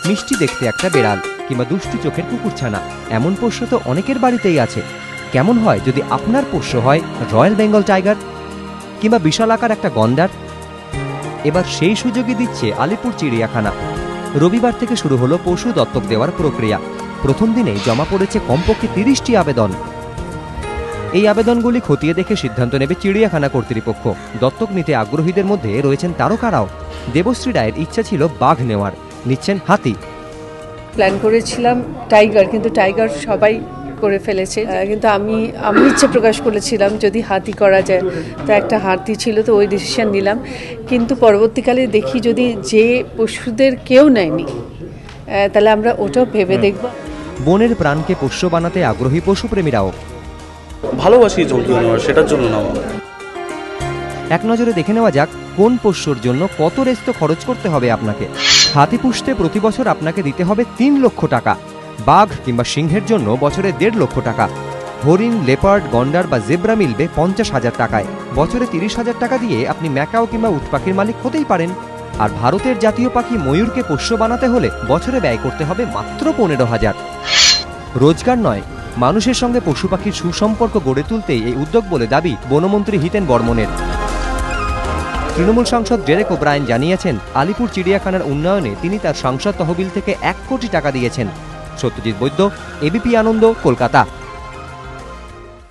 মিষ্টি দেখতে একটা বেড়াল কিংবা দুষ্টু চোখের কুকুরছানা, এমন পোষ্য তো অনেকের বাড়িতেই আছে। কেমন হয় যদি আপনার পোষ্য হয় রয়্যাল বেঙ্গল টাইগার কিংবা বিশালাকার একটা গন্ডার? এবার সেই সুযোগই দিচ্ছে আলিপুর চিড়িয়াখানা। রবিবার থেকে শুরু হলো পশু দত্তক দেওয়ার প্রক্রিয়া। প্রথম দিনেই জমা পড়েছে কমপক্ষে 30টি আবেদন। এই আবেদনগুলি খতিয়ে দেখে সিদ্ধান্ত নেবে চিড়িয়াখানা কর্তৃপক্ষ। দত্তক নিতে আগ্রহীদের মধ্যে রয়েছেন তারকারাও। দেবশ্রী রায়ের ইচ্ছা ছিল বাঘ নেওয়ার, নিচ্ছেন হাতি। প্ল্যান করেছিলাম টাইগার, কিন্তু টাইগার সবাই করে ফেলেছে, কিন্তু আমি ইচ্ছে প্রকাশ করেছিলাম যদি হাতি করা যায়। তো একটা হাতি ছিল, তো ওই ডিসিশন নিলাম। কিন্তু পরবর্তীকালে দেখি যদি যে পশুদের কেউ নেয়নি, তাহলে আমরা ওটাও ভেবে দেখব। বনের প্রাণকে পোষ্য বানাতে আগ্রহী পশুপ্রেমীরাও। ভালোবাসি জন্তু জানোয়ার, সেটার জন্য না। এক নজরে দেখে নেওয়া যাক কোন পোষ্যর জন্য কত রেস্ত খরচ করতে হবে আপনাকে। হাতি পুষতে প্রতি বছর আপনাকে দিতে হবে 3 লক্ষ টাকা। বাঘ কিংবা সিংহের জন্য বছরে 1.5 লক্ষ টাকা। হরিণ, লেপার্ড, গন্ডার বা জেব্রা মিলবে 50,000 টাকায়। বছরে 30,000 টাকা দিয়ে আপনি ম্যাকাও কিংবা উট পাখির মালিক হতেই পারেন। আর ভারতের জাতীয় পাখি ময়ূরকে পোষ্য বানাতে হলে বছরে ব্যয় করতে হবে মাত্র 15,000। রোজগার নয়, মানুষের সঙ্গে পশু পাখির সুসম্পর্ক গড়ে তুলতেই এই উদ্যোগ বলে দাবি বনমন্ত্রী হিতেন বর্মনের। তৃণমূল সাংসদ ডেরেক ওব্রায়েন জানিয়েছেন, আলিপুর চিড়িয়াখানার উন্নয়নে তিনি তার সাংসদ তহবিল থেকে 1 কোটি টাকা দিয়েছেন। সত্যজিৎ বৈদ্য, এবিপি আনন্দ, কলকাতা।